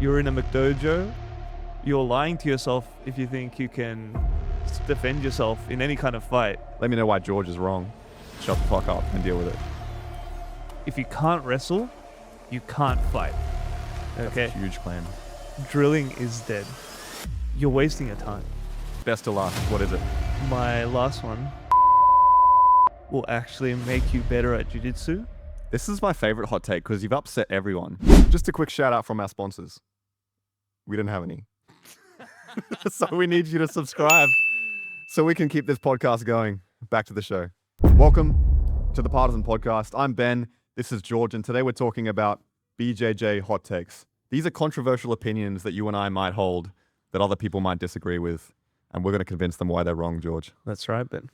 you're in a McDojo, you're lying to yourself if you think you can defend yourself in any kind of fight. Let me know why George is wrong. Shut the fuck up and deal with it. If you can't wrestle, you can't fight. Okay? That's a huge claim. Drilling is dead. You're wasting your time. Best to last. What is it? My last one will actually make you better at jiu-jitsu. This is my favorite hot take because you've upset everyone. Just a quick shout out from our sponsors. We don't have any. So we need you to subscribe so we can keep this podcast going. Back to the show. Welcome to the Partizan podcast. I'm Ben. This is George. And today we're talking about BJJ hot takes. These are controversial opinions that you and I might hold that other people might disagree with. And we're going to convince them why they're wrong, George. That's right, Ben.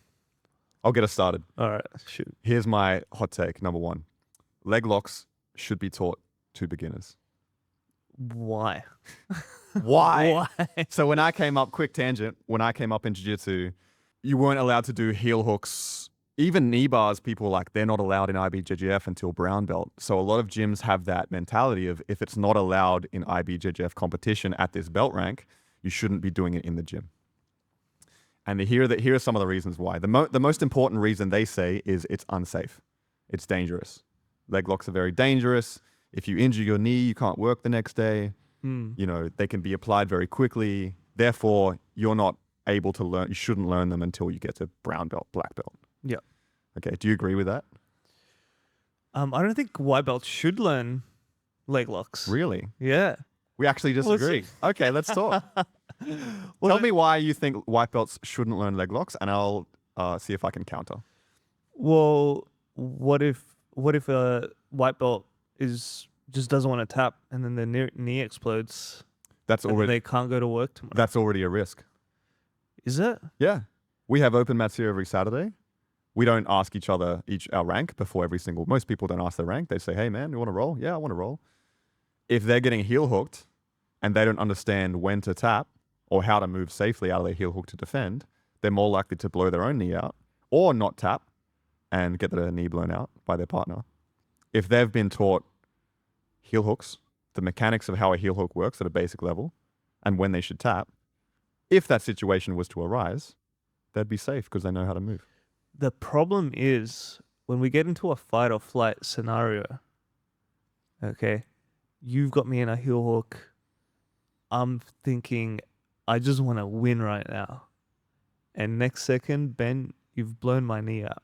I'll get us started. All right, shoot. Here's my hot take, number one. Leg locks should be taught to beginners. Why? Why? Why? So when I came up, quick tangent, when I came up in jiu-jitsu, you weren't allowed to do heel hooks. Even knee bars, people were like, they're not allowed in IBJJF until brown belt. So a lot of gyms have that mentality of if it's not allowed in IBJJF competition at this belt rank, you shouldn't be doing it in the gym. And here are some of the reasons why. The most important reason they say is it's unsafe. It's dangerous. Leg locks are very dangerous. If you injure your knee, you can't work the next day. You know, they can be applied very quickly. Therefore, you're not able to learn. You shouldn't learn them until you get to brown belt, black belt. Yeah. Okay. Do you agree with that? I don't think white belts should learn leg locks. Really? Yeah. We actually disagree. Okay, let's talk. Tell me why you think white belts shouldn't learn leg locks, and I'll see if I can counter. Well, what if a white belt just doesn't want to tap, and then their knee explodes? That's and already they can't go to work tomorrow. That's already a risk. Is it? Yeah. We have open mats here every Saturday. We don't ask each other our rank before every single. Most people don't ask their rank. They say, "Hey man, you want to roll?" "Yeah, I want to roll." If they're getting heel hooked and they don't understand when to tap or how to move safely out of their heel hook to defend, they're more likely to blow their own knee out or not tap and get their knee blown out by their partner. If they've been taught heel hooks, the mechanics of how a heel hook works at a basic level, and when they should tap, if that situation was to arise, they'd be safe because they know how to move. The problem is when we get into a fight or flight scenario, okay, you've got me in a heel hook. I'm thinking, I just want to win right now. And next second, Ben, you've blown my knee out.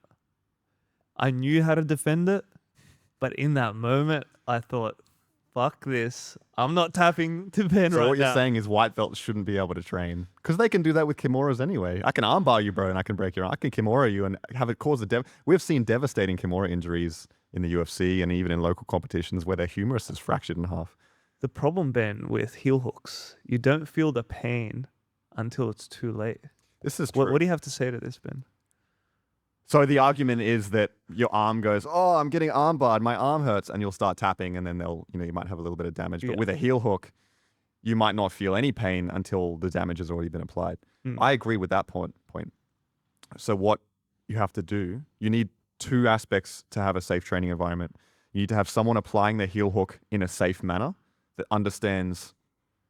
I knew how to defend it, but in that moment, I thought, fuck this. I'm not tapping to Ben right now. So what you're saying is white belts shouldn't be able to train because they can do that with kimuras anyway. I can armbar you, bro, and I can break your arm. I can kimura you and have it cause We've seen devastating kimura injuries in the UFC and even in local competitions where their humerus is fractured in half. The problem, Ben, with heel hooks, you don't feel the pain until it's too late. This is true. What do you have to say to this, Ben? So the argument is that your arm goes, "Oh, I'm getting armbarred, my arm hurts," and you'll start tapping, and then you might have a little bit of damage. But with a heel hook, you might not feel any pain until the damage has already been applied. I agree with that point. So what you have to do, you need two aspects to have a safe training environment. You need to have someone applying the heel hook in a safe manner that understands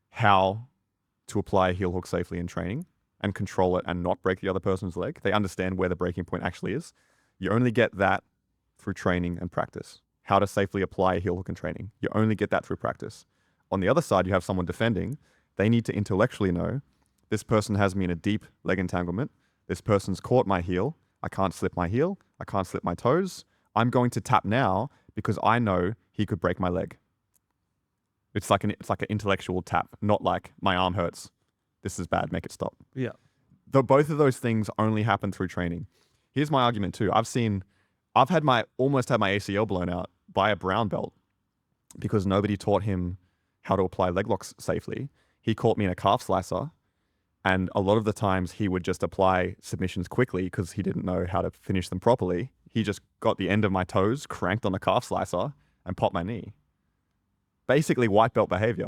how to apply a heel hook safely in training and control it and not break the other person's leg. They understand where the breaking point actually is. You only get that through training and practice. How to safely apply a heel hook in training. You only get that through practice. On the other side, you have someone defending. They need to intellectually know, this person has me in a deep leg entanglement. This person's caught my heel. I can't slip my heel. I can't slip my toes. I'm going to tap now because I know he could break my leg. It's like an intellectual tap, not like my arm hurts. This is bad. Make it stop. Yeah. Both of those things only happen through training. Here's my argument too. I've almost had my ACL blown out by a brown belt because nobody taught him how to apply leg locks safely. He caught me in a calf slicer, and a lot of the times he would just apply submissions quickly because he didn't know how to finish them properly. He just got the end of my toes cranked on the calf slicer and popped my knee. Basically white belt behavior,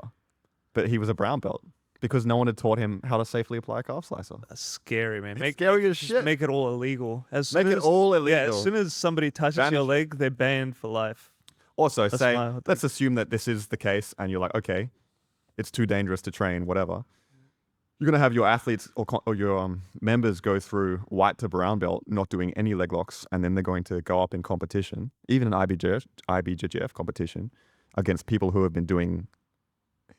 but he was a brown belt. Because no one had taught him how to safely apply a calf slicer. That's scary, man. It's scary as shit. Make it all illegal. Make it all illegal. Yeah, as soon as somebody touches your leg, they're banned for life. Also, let's assume that this is the case and you're like, okay, it's too dangerous to train, whatever. You're going to have your athletes or your members go through white to brown belt, not doing any leg locks, and then they're going to go up in competition, even an IBJJF competition, against people who have been doing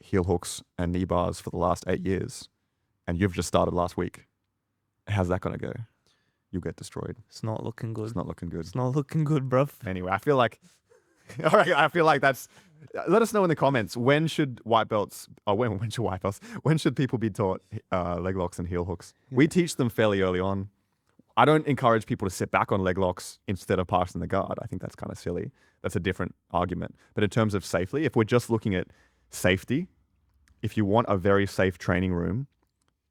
heel hooks and knee bars for the last 8 years, and you've just started last week. How's that going to go? You'll get destroyed. It's not looking good. It's not looking good. It's not looking good, bruv. Anyway, I feel like, all right, I feel like that's. Let us know in the comments, when should white belts, when should people be taught leg locks and heel hooks? Yeah. We teach them fairly early on. I don't encourage people to sit back on leg locks instead of passing the guard. I think that's kind of silly. That's a different argument. But in terms of safely, if we're just looking at safety, if you want a very safe training room,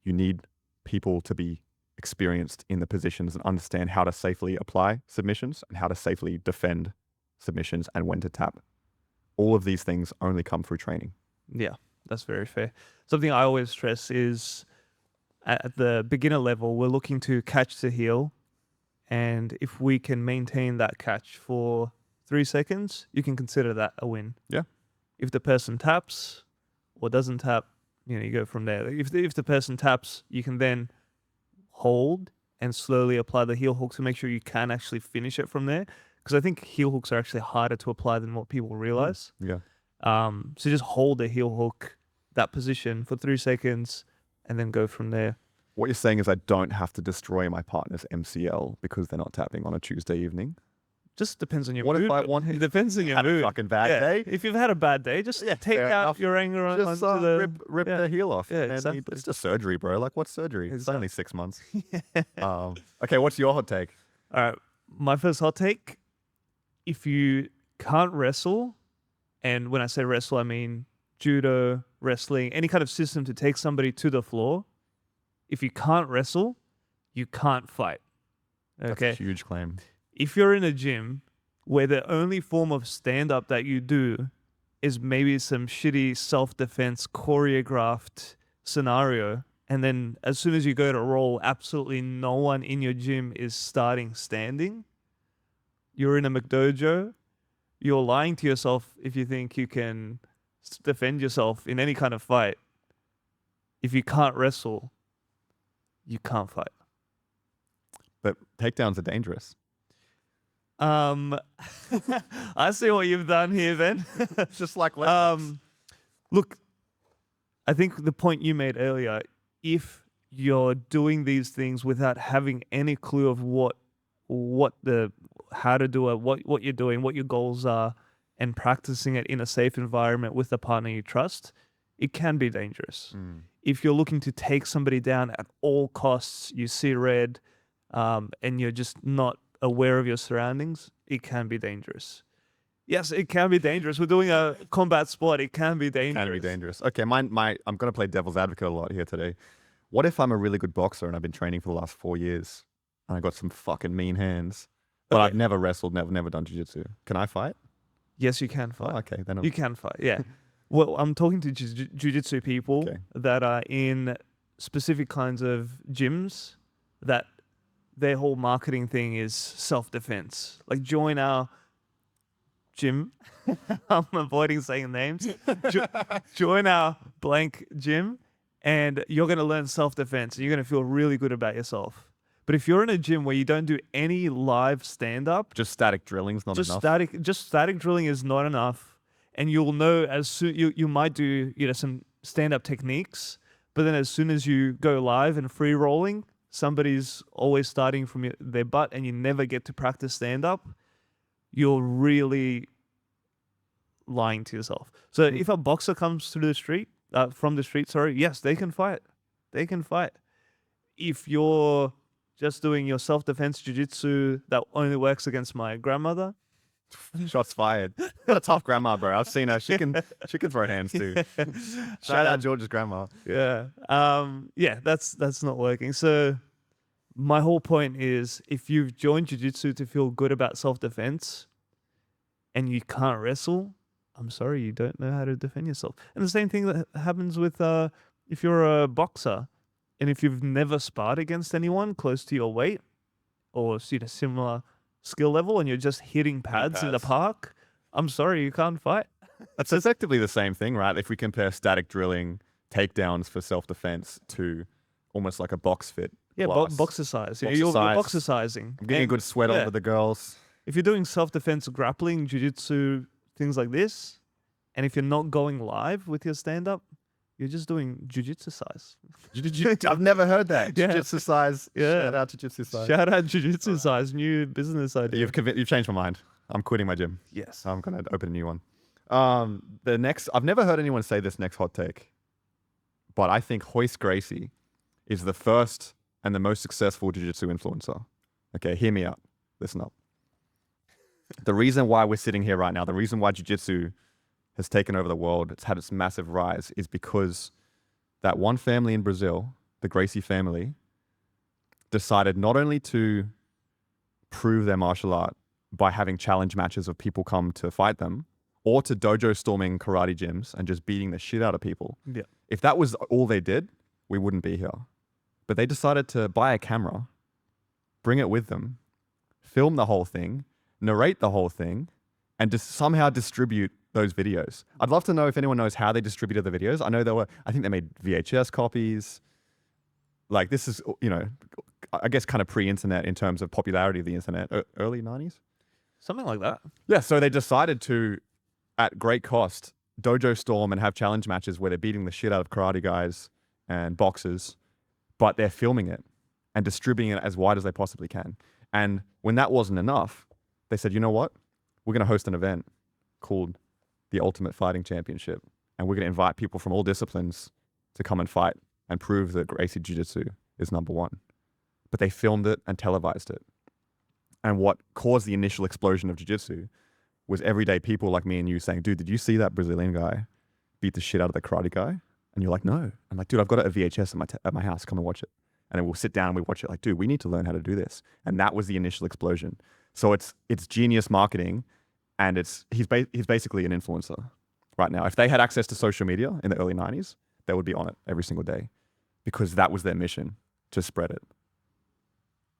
you need people to be experienced in the positions and understand how to safely apply submissions and how to safely defend submissions and when to tap. All of these things only come through training. Yeah, that's very fair. Something I always stress is at the beginner level, we're looking to catch the heel. And if we can maintain that catch for 3 seconds, you can consider that a win. Yeah. If the person taps or doesn't tap, you go from there. If the person taps, you can then hold and slowly apply the heel hook to make sure you can actually finish it from there. Because I think heel hooks are actually harder to apply than what people realize. Yeah. So just hold the heel hook, that position for 3 seconds, and then go from there. What you're saying is I don't have to destroy my partner's MCL because they're not tapping on a Tuesday evening. Just depends on your mood. What if I want? It depends on your mood. A fucking bad day. If you've had a bad day, just take out your anger on just the rip the heel off. Yeah, exactly. It's just surgery, bro. Like, what's surgery? Exactly. It's only 6 months. Okay, what's your hot take? All right, my first hot take. If you can't wrestle, and when I say wrestle, I mean judo, wrestling, any kind of system to take somebody to the floor. If you can't wrestle, you can't fight. Okay? That's a huge claim. If you're in a gym where the only form of stand-up that you do is maybe some shitty self-defense choreographed scenario, and then as soon as you go to roll, absolutely no one in your gym is starting standing, you're in a McDojo, you're lying to yourself if you think you can defend yourself in any kind of fight. If you can't wrestle, you can't fight. But takedowns are dangerous. I see what you've done here, Ben. Just like look, I think the point you made earlier, if you're doing these things without having any clue of how to do it, what you're doing, what your goals are, and practicing it in a safe environment with a partner you trust, it can be dangerous. If you're looking to take somebody down at all costs, you see red, and you're just not aware of your surroundings, it can be dangerous. Yes, it can be dangerous. We're doing a combat sport. It can be dangerous. Can be dangerous. Okay, I'm going to play devil's advocate a lot here today. What if I'm a really good boxer and I've been training for the last 4 years and I got some fucking mean hands, but I've never wrestled, never done jiu-jitsu? Can I fight? Yes, you can fight. Oh, okay, then you can fight. Yeah. Well, I'm talking to jiu-jitsu people that are in specific kinds of gyms that their whole marketing thing is self-defense. Like, join our gym. I'm avoiding saying names. Join our blank gym, and you're going to learn self-defense, and you're going to feel really good about yourself. But if you're in a gym where you don't do any live stand-up, just static drilling's not enough. Just static drilling is not enough, and you'll know as soon you might do some stand-up techniques, but then as soon as you go live and free rolling, somebody's always starting from their butt, and you never get to practice stand-up. You're really lying to yourself. So if a boxer comes through the street, from the street, yes, they can fight. They can fight. If you're just doing your self-defense jiu-jitsu that only works against my grandmother, shots fired. Got a tough grandma, bro. I've seen her. She can throw hands too. Shout out George's grandma. Yeah. That's not working. So my whole point is, if you've joined jiu-jitsu to feel good about self-defense and you can't wrestle, I'm sorry, you don't know how to defend yourself. And the same thing that happens with if you're a boxer and if you've never sparred against anyone close to your weight or similar skill level and you're just hitting pads in the park, I'm sorry, you can't fight. That's effectively the same thing, right? If we compare static drilling, takedowns for self-defense to almost like a box fit Yeah, class. boxercise. Boxercise. You're boxercising. I'm getting a good sweat over the girls. If you're doing self-defense, grappling, jiu-jitsu, things like this, and if you're not going live with your stand-up, you're just doing jiu-jitsu size. I've never heard that. Yeah. Jiu-jitsu size. Yeah. Shout out to jiu-jitsu size. Shout out jiu-jitsu size, new business idea. You've changed my mind. I'm quitting my gym. Yes. I'm going to open a new one. I've never heard anyone say this next hot take, but I think Royce Gracie is the first and the most successful jiu-jitsu influencer. Okay, hear me out. Listen up. The reason why we're sitting here right now, the reason why jiu-jitsu has taken over the world, it's had its massive rise, is because that one family in Brazil, the Gracie family, decided not only to prove their martial art by having challenge matches of people come to fight them, or to dojo storming karate gyms and just beating the shit out of people. Yeah. If that was all they did, we wouldn't be here. But they decided to buy a camera, bring it with them, film the whole thing, narrate the whole thing, and just somehow distribute those videos. I'd love to know if anyone knows how they distributed the videos. I think they made VHS copies. Like, this is, I guess kind of pre-internet in terms of popularity of the internet, early 90s? Something like that. Yeah, so they decided to, at great cost, dojo storm and have challenge matches where they're beating the shit out of karate guys and boxers, but they're filming it and distributing it as wide as they possibly can. And when that wasn't enough, they said, you know what? We're going to host an event called the Ultimate Fighting Championship, and we're going to invite people from all disciplines to come and fight and prove that Gracie Jiu-Jitsu is number one. But they filmed it and televised it. And what caused the initial explosion of jiu-jitsu was everyday people like me and you saying, dude, did you see that Brazilian guy beat the shit out of the karate guy? And you're like, no. I'm like, dude, I've got a VHS at my house. Come and watch it. And then we'll sit down and we watch it like, dude, we need to learn how to do this. And that was the initial explosion. So it's genius marketing, and he's basically an influencer right now. If they had access to social media in the early 90s, they would be on it every single day because that was their mission, to spread it.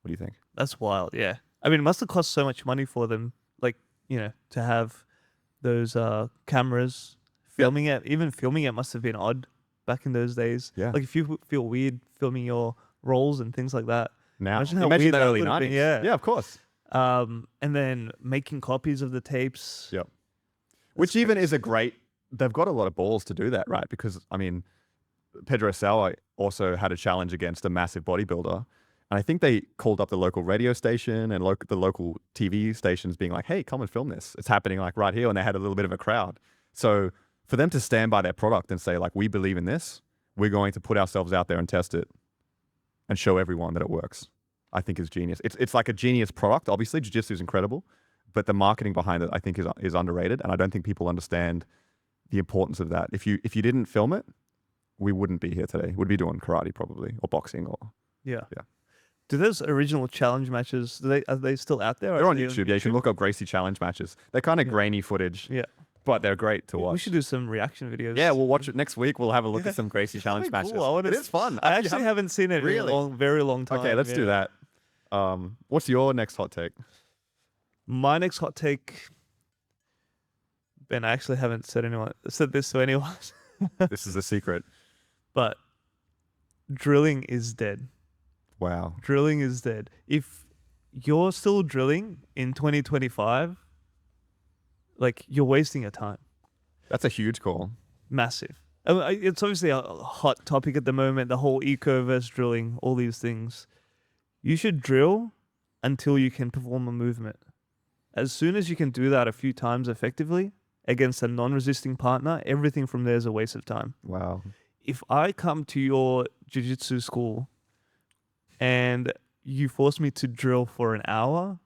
What do you think? That's wild, yeah. I mean, it must have cost so much money for them, to have those cameras filming it. Even filming it must have been odd back in those days. Yeah. Like, if you feel weird filming your roles and things like that. Now, imagine how imagine weird the that early would have 90s. been. Yeah. Yeah, of course. And then making copies of the tapes. Yep. Which even is they've got a lot of balls to do that, right? Because, I mean, Pedro Sauer also had a challenge against a massive bodybuilder. And I think they called up the local radio station and the local TV stations being like, hey, come and film this. It's happening like right here. And they had a little bit of a crowd. So for them to stand by their product and say like, we believe in this, we're going to put ourselves out there and test it and show everyone that it works, I think is genius. It's like a genius product. Obviously, jiu-jitsu is incredible, but the marketing behind it, I think, is underrated. And I don't think people understand the importance of that. If you didn't film it, we wouldn't be here today. We'd be doing karate probably, or boxing, or Yeah. Yeah. Do those original challenge matches, are they still out there? they're on YouTube. Yeah, you can look up Gracie challenge matches. They're kind of grainy footage, Yeah. but they're great to watch. We should do some reaction videos. Yeah, we'll watch it next week. We'll have a look at some Gracie challenge matches. Cool. It is fun. I actually haven't seen it Really? in a very long time. Okay, let's do that. What's your next hot take? My next hot take, Ben, I actually haven't said this to anyone, This is a secret. but drilling is dead. Wow. Drilling is dead. If you're still drilling in 2025, like, you're wasting your time. That's a huge call. Massive. It's obviously a hot topic at the moment, the whole eco versus drilling, all these things. You should drill until you can perform a movement. As soon as you can do that a few times effectively against a non-resisting partner, everything from there is a waste of time. Wow. If I come to your jiu-jitsu school and you force me to drill for an hour,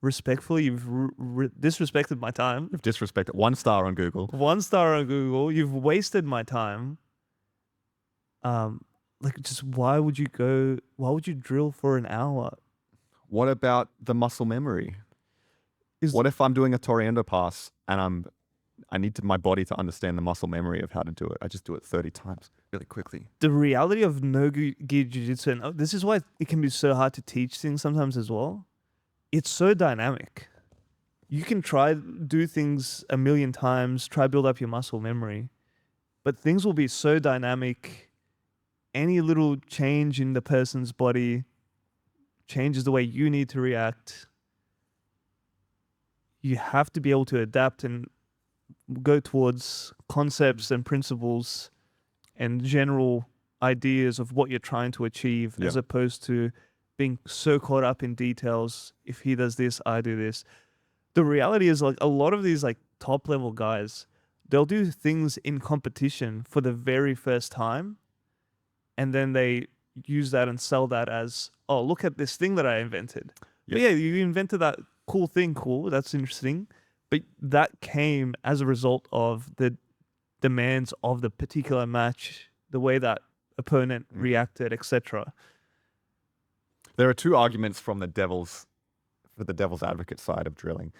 respectfully, you've disrespected my time. You've disrespected 1 star on Google. 1 star on Google. You've wasted my time. Just why would you drill for an hour? What about the muscle memory? What if I'm doing a Toriendo pass and I need my body to understand the muscle memory of how to do it? I just do it 30 times really quickly. The reality of no-gi jiu-jitsu, and this is why it can be so hard to teach things sometimes as well. It's so dynamic. you can try do things a million times, try build up your muscle memory, but things will be so dynamic. Any little change in the person's body changes the way you need to react. You have to be able to adapt and go towards concepts and principles and general ideas of what you're trying to achieve, as opposed to being so caught up in details. If he does this, I do this. The reality is, like, a lot of these like top level guys, they'll do things in competition for the very first time, and then they use that and sell that as, oh, look at this thing that I invented. But yeah, you invented that cool thing. Cool, that's interesting. But that came as a result of the demands of the particular match, the way that opponent reacted, etc. There are two arguments for the devil's advocate side of drilling.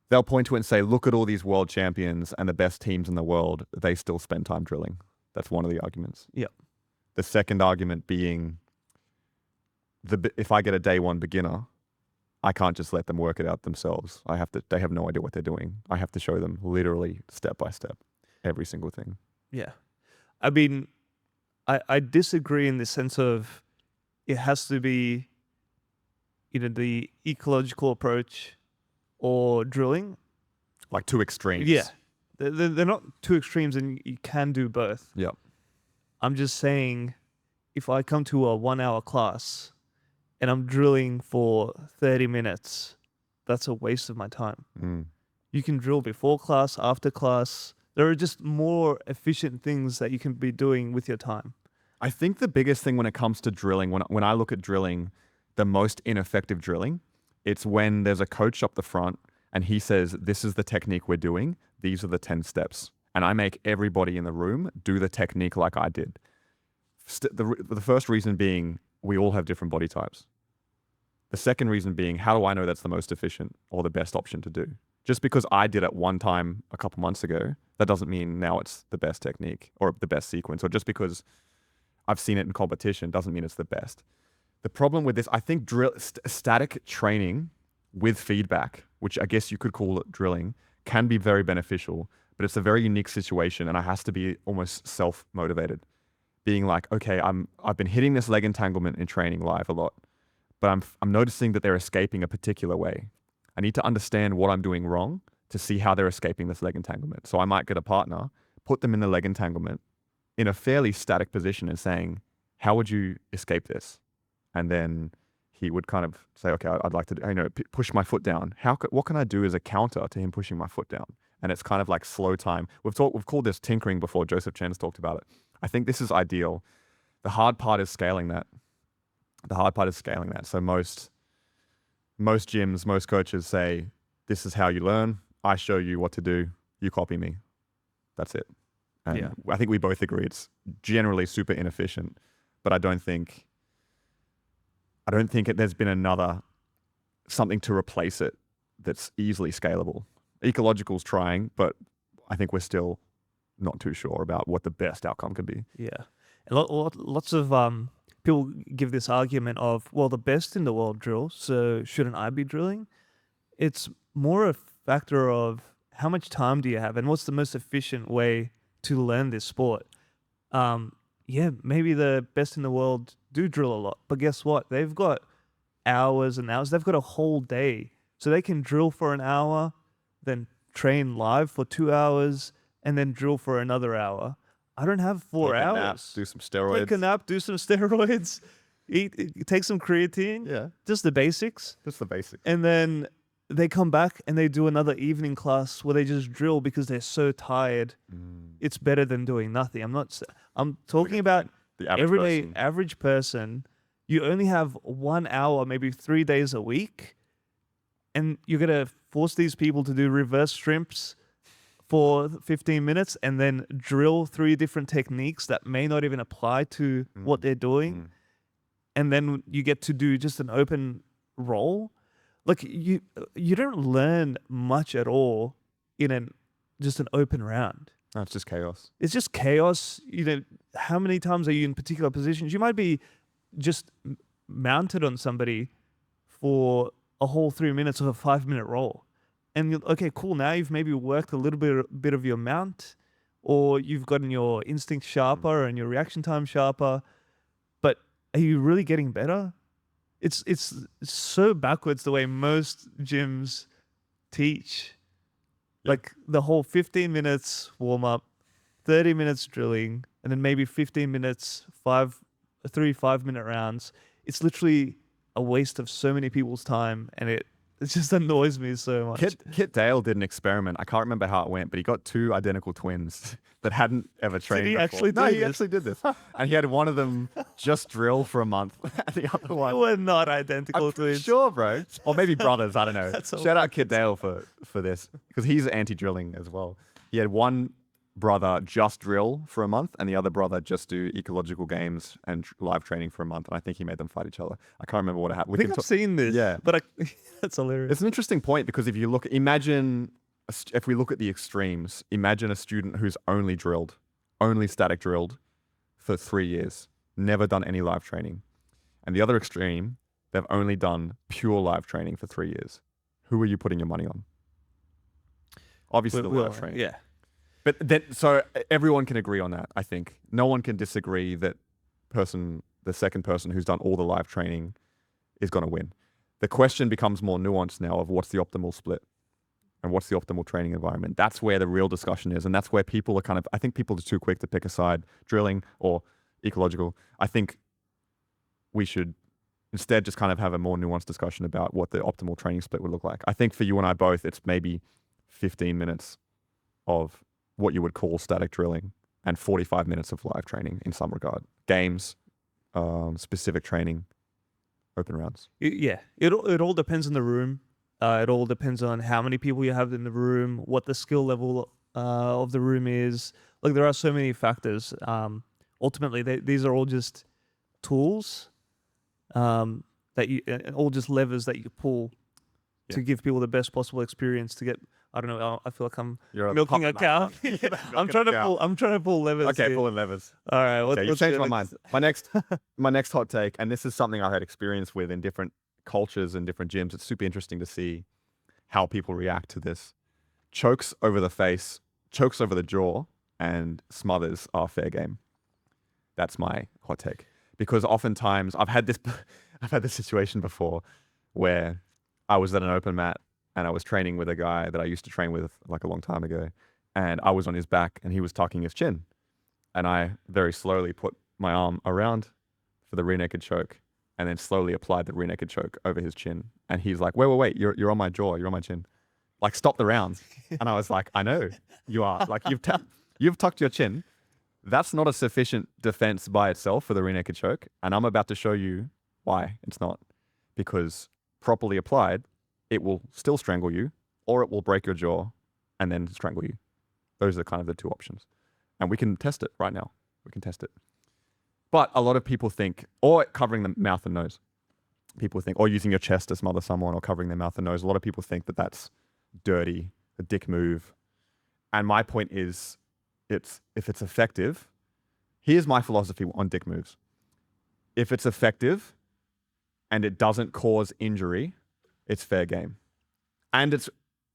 They'll point to it and say, look at all these world champions and the best teams in the world. They still spend time drilling. That's one of the arguments. Yeah. The second argument being, if I get a day one beginner, I can't just let them work it out themselves. They have no idea what they're doing. I have to show them literally step by step, every single thing. Yeah. I mean, I disagree in the sense of it has to be either the ecological approach or drilling. Like two extremes. Yeah. They're not two extremes, and you can do both. Yep. I'm just saying, if I come to a 1 hour class and I'm drilling for 30 minutes, that's a waste of my time. You can drill before class, after class. There are just more efficient things that you can be doing with your time. I think the biggest thing when it comes to drilling, when I look at drilling, the most ineffective drilling, it's when there's a coach up the front and he says, this is the technique we're doing. These are the 10 steps. And I make everybody in the room do the technique like I did. The first reason being, we all have different body types. The second reason being, how do I know that's the most efficient or the best option to do? Just because I did it one time a couple months ago, that doesn't mean now it's the best technique or the best sequence. Or just because I've seen it in competition doesn't mean it's the best. The problem with this, I think static training with feedback, which I guess you could call it drilling, can be very beneficial, but it's a very unique situation and it has to be almost self-motivated. Being like, okay, I've been hitting this leg entanglement in training live a lot, but I'm noticing that they're escaping a particular way. I need to understand what I'm doing wrong to see how they're escaping this leg entanglement. So I might get a partner, put them in the leg entanglement in a fairly static position and saying, how would you escape this? And then he would kind of say, okay, I'd like to, push my foot down. What can I do as a counter to him pushing my foot down? And it's kind of like slow time. We've called this tinkering before. Joseph Chen's talked about it. I think this is ideal. The hard part is scaling that. So most gyms, most coaches say, this is how you learn. I show you what to do. You copy me. That's it. And I think we both agree it's generally super inefficient, but I don't think there's been something to replace it that's easily scalable. Ecological's trying, but I think we're still not too sure about what the best outcome could be. Yeah. And lots of people give this argument of, well, the best in the world drill, so shouldn't I be drilling? It's more a factor of how much time do you have and what's the most efficient way to learn this sport. Maybe the best in the world do drill a lot, but guess what? They've got hours and hours. They've got a whole day. So they can drill for an hour, then train live for 2 hours, and then drill for another hour. I don't have 4 hours. Nap, do some steroids. Take a nap, do some steroids, take some creatine. Yeah. Just the basics. And then they come back and they do another evening class where they just drill because they're so tired. It's better than doing nothing. I'm talking about the everyday average person. You only have 1 hour, maybe 3 days a week, and you're going to force these people to do reverse shrimps for 15 minutes and then drill 3 different techniques that may not even apply to what they're doing. And then you get to do just an open roll. Like you don't learn much at all in just an open round. No, it's just chaos. It's just chaos. How many times are you in particular positions? You might be just mounted on somebody for a whole 3 minutes of a 5-minute roll. okay, cool. Now you've maybe worked a little bit of your mount, or you've gotten your instinct sharper and your reaction time sharper. But are you really getting better? It's so backwards the way most gyms teach. Yeah. Like the whole 15 minutes warm up, 30 minutes drilling, and then maybe 15 minutes, 5-minute rounds. It's literally a waste of so many people's time, and it just annoys me so much. Kit Dale did an experiment. I can't remember how it went, but he got 2 identical twins that hadn't ever trained he before. actually No, do he this? actually did this. And he had one of them just drill for a month, and the other They one... were not identical I'm pretty twins. sure, bro. Or maybe brothers, I don't know. That's so Shout out Kit Dale for this, because he's anti-drilling as well. He had one brother just drill for a month, and the other brother just do ecological games and live training for a month. And I think he made them fight each other. I can't remember what happened. I think I've seen this. Yeah. But that's hilarious. It's an interesting point, because if you look, if we look at the extremes, imagine a student who's only static drilled for 3 years, never done any live training. And the other extreme, they've only done pure live training for 3 years. Who are you putting your money on? Obviously the live training. Yeah. But so everyone can agree on that, I think. No one can disagree that the second person who's done all the live training is going to win. The question becomes more nuanced now of what's the optimal split and what's the optimal training environment. That's where the real discussion is. And that's where people are I think people are too quick to pick a side, drilling or ecological. I think we should instead just kind of have a more nuanced discussion about what the optimal training split would look like. I think for you and I both, it's maybe 15 minutes of what you would call static drilling and 45 minutes of live training in some regard. Games, specific training, open rounds. Yeah. It all depends on the room. It all depends on how many people you have in the room, what the skill level of the room is. Like there are so many factors. Ultimately, these are all just tools and all just levers that you pull to give people the best possible experience to get. I don't know. I feel like I'm milking a cow. I'm trying to pull levers. Okay, here. pulling levers. All right. Okay, you've changed my mind. My next hot take, and this is something I had experience with in different cultures and different gyms. It's super interesting to see how people react to this. Chokes over the face, chokes over the jaw, and smothers are fair game. That's my hot take. Because oftentimes I've had this situation before where I was at an open mat and I was training with a guy that I used to train with like a long time ago, and I was on his back and he was tucking his chin, and I very slowly put my arm around for the rear naked choke and then slowly applied the rear naked choke over his chin, and he's like, wait, you're on my jaw, you're on my chin, like stop the rounds. And I was like, I know you are, like you've tucked your chin. That's not a sufficient defense by itself for the rear naked choke, and I'm about to show you why it's not. Because properly applied, it will still strangle you, or it will break your jaw and then strangle you. Those are kind of the two options. And we can test it right now. We can test it. But a lot of people think, or covering the mouth and nose. People think, or using your chest to smother someone, or covering their mouth and nose. A lot of people think that that's dirty, a dick move. And my point is, if it's effective, here's my philosophy on dick moves. If it's effective and it doesn't cause injury, it's fair game. And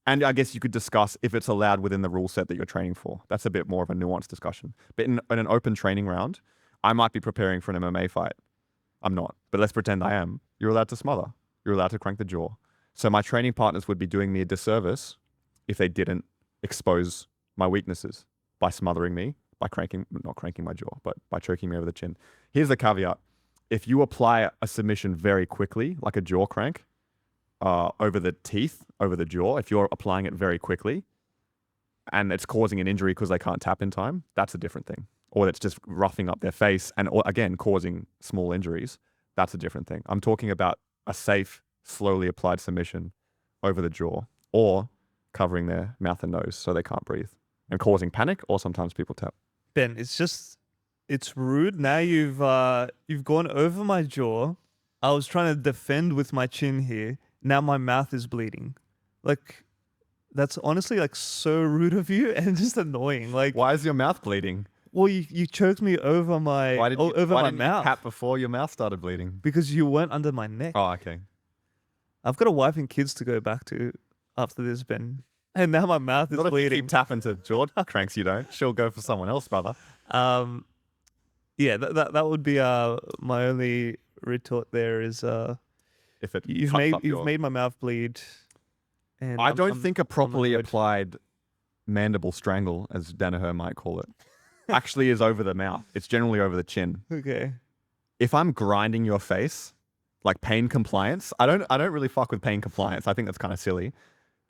I guess you could discuss if it's allowed within the rule set that you're training for. That's a bit more of a nuanced discussion. But in an open training round, I might be preparing for an MMA fight. I'm not, but let's pretend I am. You're allowed to smother. You're allowed to crank the jaw. So my training partners would be doing me a disservice if they didn't expose my weaknesses by smothering me, by not cranking my jaw, but by choking me over the chin. Here's the caveat. If you apply a submission very quickly, like a jaw crank, over the teeth, over the jaw, if you're applying it very quickly and it's causing an injury because they can't tap in time, that's a different thing. Or it's just roughing up their face and, or again, causing small injuries, that's a different thing. I'm talking about a safe, slowly applied submission over the jaw or covering their mouth and nose so they can't breathe and causing panic, or sometimes people tap. Ben, it's rude. Now you've gone over my jaw. I was trying to defend with my chin here. Now my mouth is bleeding. Like, that's honestly like so rude of you and just annoying. Like, why is your mouth bleeding? Well, you choked me over my why didn't you mouth. Tap before your mouth started bleeding? Because you weren't under my neck. Oh, okay. I've got a wife and kids to go back to. after this, Ben. And now my mouth is Not if you bleeding. keep tapping to George. Cranks you don't. She'll go for someone else, brother. Yeah, that would be my only retort there is If it you've cuts made up you've your... made my mouth bleed. And I don't think a not properly good. applied mandible strangle, as Danaher might call it, actually is over the mouth. It's generally over the chin. Okay. If I'm grinding your face, like pain compliance, I don't really fuck with pain compliance. I think that's kind of silly.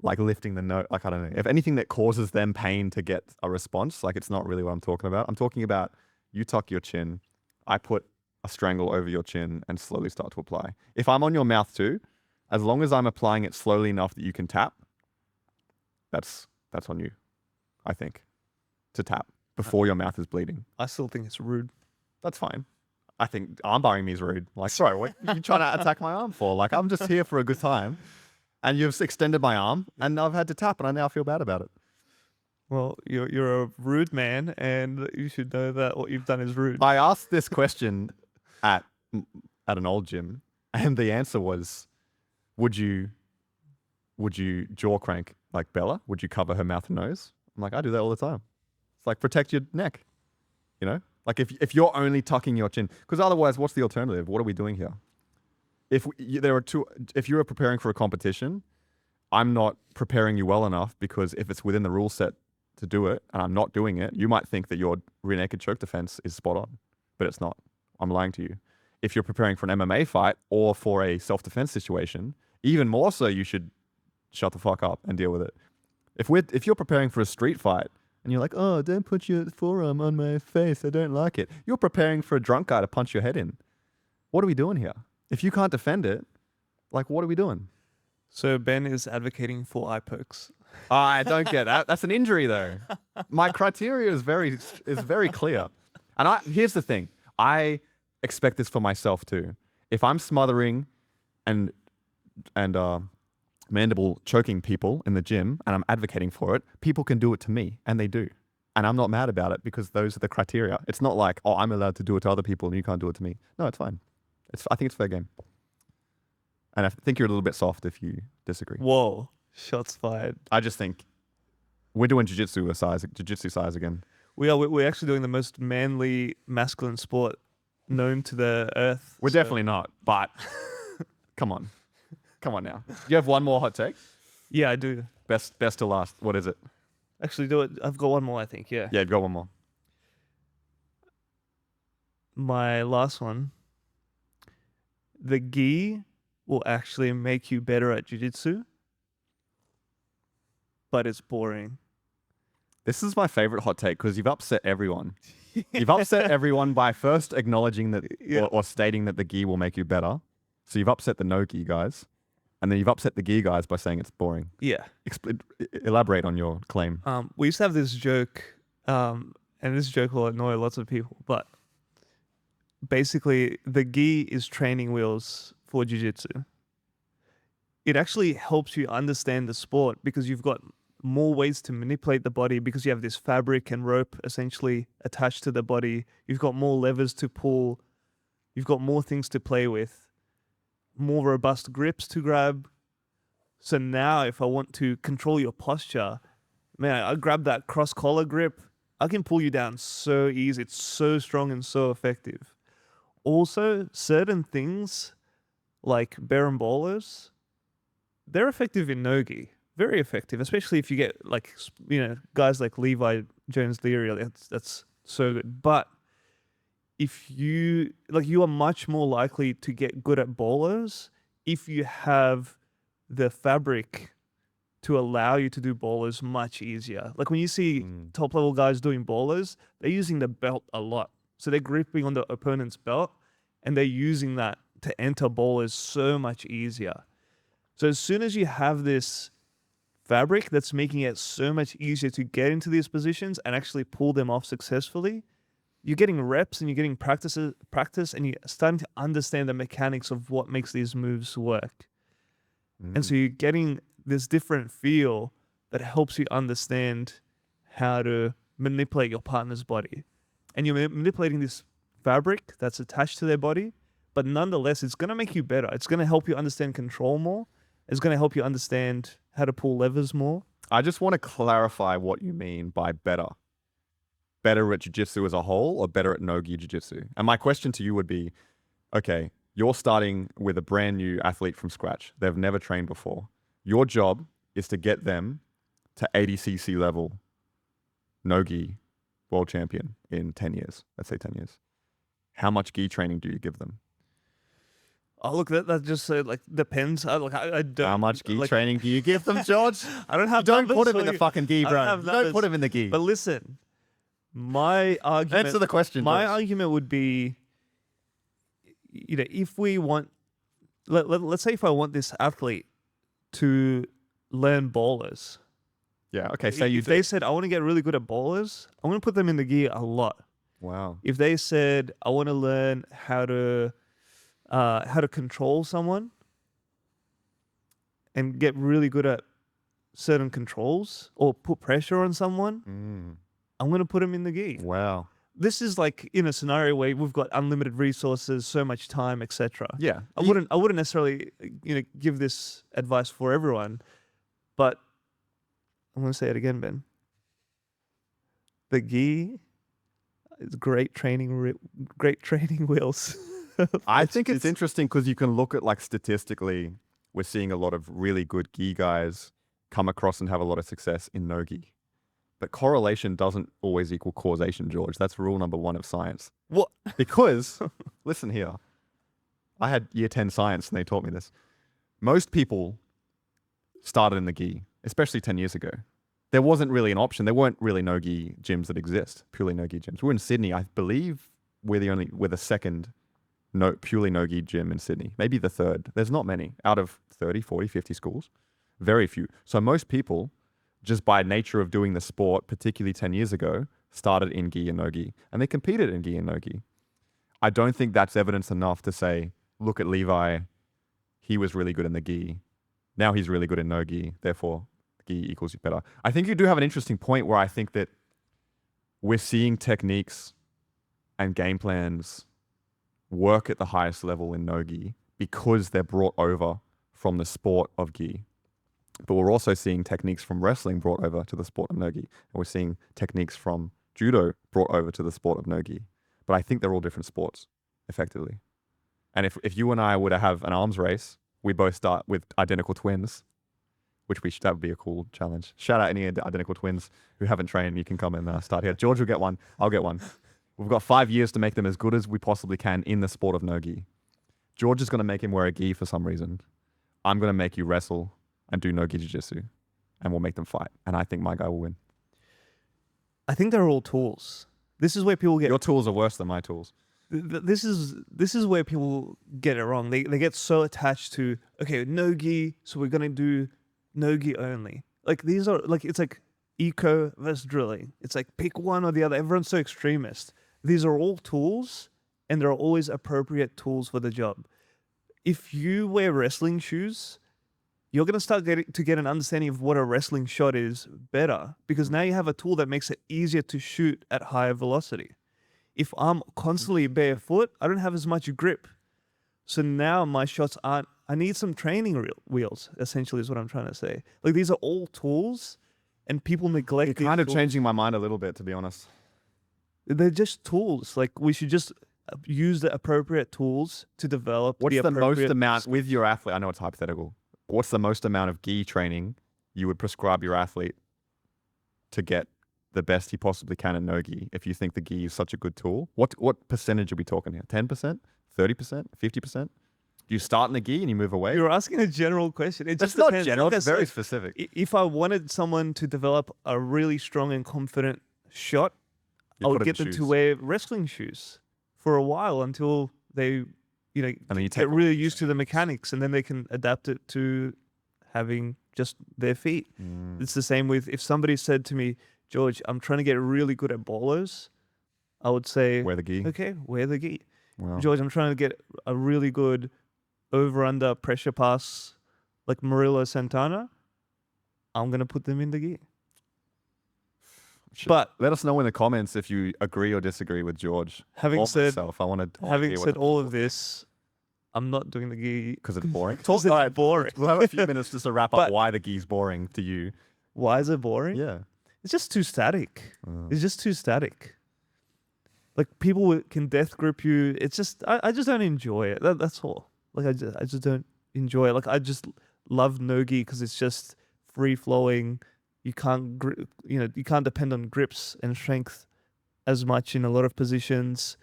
Like lifting the note, like I don't know. If anything that causes them pain to get a response, like it's not really what I'm talking about. I'm talking about you tuck your chin, I put a strangle over your chin and slowly start to apply. If I'm on your mouth too, as long as I'm applying it slowly enough that you can tap, that's on you, I think, to tap before your mouth is bleeding. I still think it's rude. That's fine. I think armbarring me is rude. Like, sorry, what are you trying to attack my arm for? Like, I'm just here for a good time. And you've extended my arm, and I've had to tap, and I now feel bad about it. Well, you're a rude man, and you should know that what you've done is rude. I asked this question at an old gym, and the answer was, would you jaw crank like Bella? Would you cover her mouth and nose? I'm like, I do that all the time. It's like, protect your neck, you know? Like if you're only tucking your chin, because otherwise, what's the alternative? What are we doing here? If you are preparing for a competition, I'm not preparing you well enough, because if it's within the rule set to do it and I'm not doing it, you might think that your rear naked choke defense is spot on, but it's not. I'm lying to you. If you're preparing for an MMA fight or for a self-defense situation, even more so, you should shut the fuck up and deal with it. If you're preparing for a street fight and you're like, oh, don't put your forearm on my face, I don't like it. You're preparing for a drunk guy to punch your head in. What are we doing here? If you can't defend it, like, what are we doing? So Ben is advocating for eye pokes. I don't get that. That's an injury, though. My criteria is very clear. And here's the thing. I expect this for myself too. If I'm smothering and mandible choking people in the gym and I'm advocating for it, people can do it to me, and they do. And I'm not mad about it, because those are the criteria. It's not like, oh, I'm allowed to do it to other people and you can't do it to me. No, it's fine. I think it's fair game. And I think you're a little bit soft if you disagree. Whoa, shots fired. I just think we're doing jiu-jitsu size again. We're actually doing the most manly, masculine sport known to the earth. We're definitely not, but come on now. You have one more hot take? Yeah, I do. Best to last. What is it? Actually, do it. I've got one more, I think. Yeah. Yeah, you've got one more. My last one. The gi will actually make you better at jiu-jitsu, but it's boring. This is my favorite hot take, because you've upset everyone. You've upset everyone by first acknowledging that or stating that the gi will make you better. So you've upset the no gi guys. And then you've upset the gi guys by saying it's boring. Yeah. Elaborate on your claim. We used to have this joke, and this joke will annoy lots of people, but basically the gi is training wheels for jiu-jitsu. It actually helps you understand the sport, because you've got more ways to manipulate the body, because you have this fabric and rope essentially attached to the body. You've got more levers to pull. You've got more things to play with, more robust grips to grab. So now if I want to control your posture, man, I grab that cross collar grip, I can pull you down so easy. It's so strong and so effective. Also, certain things like berimbolos, they're effective in no-gi. Very effective, especially if you get like, guys like Levi Jones Leary. That's so good. But if you are much more likely to get good at bolos if you have the fabric to allow you to do bolos much easier. Like when you see top level guys doing bolos, they're using the belt a lot. So they're gripping on the opponent's belt and they're using that to enter bolos so much easier. So as soon as you have this fabric that's making it so much easier to get into these positions and actually pull them off successfully, you're getting reps and you're getting practice and you're starting to understand the mechanics of what makes these moves work. And so you're getting this different feel that helps you understand how to manipulate your partner's body. And you're manipulating this fabric that's attached to their body, but nonetheless, it's going to make you better. It's going to help you understand control more. It's going to help you understand how to pull levers more. I just want to clarify what you mean by better. Better at jiu-jitsu as a whole or better at no-gi jiu-jitsu? And my question to you would be, okay, you're starting with a brand new athlete from scratch. They've never trained before. Your job is to get them to 80cc level no-gi world champion in 10 years. Let's say 10 years. How much gi training do you give them? Oh, look, that just like depends. I don't. How much gi training do you give them, George? I don't have. Don't put him numbers in the for you. fucking gi, I bro. have Don't numbers. put him in the gi. But listen, my argument. Answer the question. My George. argument would be, if we want, let's say if I want this athlete to learn ballers. Yeah. Okay. Say you. If they said I want to get really good at ballers, I'm going to put them in the gi a lot. Wow. If they said I want to learn how to control someone and get really good at certain controls or put pressure on someone, I'm going to put them in the gi. Wow. This is like in a scenario where we've got unlimited resources, so much time, etc. Yeah. I wouldn't necessarily give this advice for everyone, but I'm going to say it again, Ben. The gi is great training wheels. I think it's interesting because you can look at like statistically, we're seeing a lot of really good gi guys come across and have a lot of success in no gi. But correlation doesn't always equal causation, George. That's rule number 1 of science. What? Because, listen here, I had year 10 science and they taught me this. Most people started in the gi, especially 10 years ago. There wasn't really an option. There weren't really no-gi gyms that exist, purely no-gi gyms. We're in Sydney. I believe we're the second purely no-gi gym in Sydney. Maybe the third. There's not many out of 30, 40, 50 schools. Very few. So most people, just by nature of doing the sport, particularly 10 years ago, started in gi and no-gi. And they competed in gi and no-gi. I don't think that's evidence enough to say, look at Levi. He was really good in the gi. Now he's really good in no-gi. Therefore, gi equals better. I think you do have an interesting point where I think that we're seeing techniques and game plans work at the highest level in no-gi because they're brought over from the sport of gi. But we're also seeing techniques from wrestling brought over to the sport of no-gi. And we're seeing techniques from judo brought over to the sport of no-gi. But I think they're all different sports, effectively. And if you and I were to have an arms race, we both start with identical twins, that would be a cool challenge. Shout out any identical twins who haven't trained. You can come and start here. George will get one. I'll get one. We've got 5 years to make them as good as we possibly can in the sport of no-gi. George is going to make him wear a gi for some reason. I'm going to make you wrestle and do no-gi jiu-jitsu. And we'll make them fight. And I think my guy will win. I think they're all tools. This is where people get... Your tools are worse than my tools. This is where people get it wrong. They get so attached to, okay, no-gi, so we're going to do no-gi only. Like these are like, it's like eco versus drilling. It's like pick one or the other. Everyone's so extremist. These are all tools and they're always appropriate tools for the job. If you wear wrestling shoes, you're going to start to get an understanding of what a wrestling shot is better because now you have a tool that makes it easier to shoot at higher velocity. If I'm constantly barefoot, I don't have as much grip. So now my shots aren't, I need some training wheels, essentially is what I'm trying to say. Like these are all tools and people neglect these You're kind of tools. changing my mind a little bit, to be honest. They're just tools. Like we should just use the appropriate tools to develop What's the most appropriate... amount with your athlete? I know it's hypothetical. What's the most amount of gi training you would prescribe your athlete to get the best he possibly can in no gi if you think the gi is such a good tool? What percentage are we talking here? 10%? 30%? 50%? Do you start in the gi and you move away? You're asking a general question. It That's just not depends. general. It's very Like, specific. If I wanted someone to develop a really strong and confident shot, I would get them to wear wrestling shoes for a while until they, and then you get really used to the mechanics, and then they can adapt it to having just their feet. It's the same with if somebody said to me, George, I'm trying to get really good at bowlers, I would say, wear the gi. Okay, wear the gi. Wow. George, I'm trying to get a really good over-under pressure pass like Murillo Santana. I'm going to put them in the gi. But let us know in the comments if you agree or disagree with George. Having or said myself. I want to all of this, I'm not doing the gi Because it's boring. because it's boring. We'll have a few minutes just to wrap up But- why the gi's boring to you. Why is it boring? Yeah. It's just too static. It's just too static. Like people can death grip you. It's just I just don't enjoy it. That's all. Like I just don't enjoy it. Like I just love no-gi because it's just free flowing. You can't you can't depend on grips and strength as much in a lot of positions,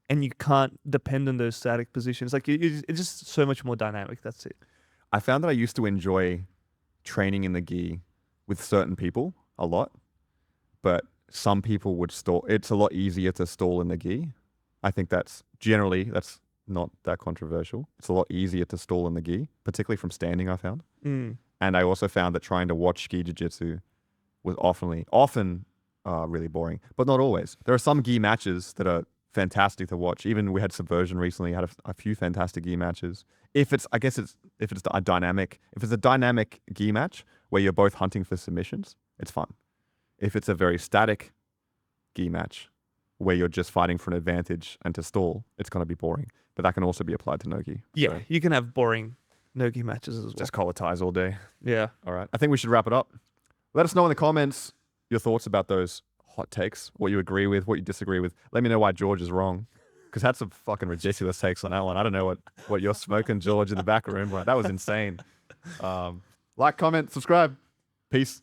and you can't depend on those static positions. Like it's just so much more dynamic. That's it. I found that I used to enjoy training in the gi with certain people a lot, but some people would stall. It's a lot easier to stall in the gi. I think that's not that controversial. It's a lot easier to stall in the gi, particularly from standing, I found. And I also found that trying to watch gi jiu-jitsu was often really boring, but not always. There are some gi matches that are fantastic to watch. Even we had Subversion recently, had a few fantastic gi matches. If it's a dynamic gi match where you're both hunting for submissions, it's fun. If it's a very static gi match where you're just fighting for an advantage and to stall, it's going to be boring. But that can also be applied to no-gi. Yeah, So you can have boring no-gi matches as well. just collar ties all day. Yeah. All right. I think we should wrap it up. Let us know in the comments your thoughts about those hot takes, what you agree with, what you disagree with. Let me know why George is wrong. Because that's some fucking ridiculous takes on that one. I don't know what you're smoking, George, in the back room. Right? That was insane. Like, comment, subscribe. Peace.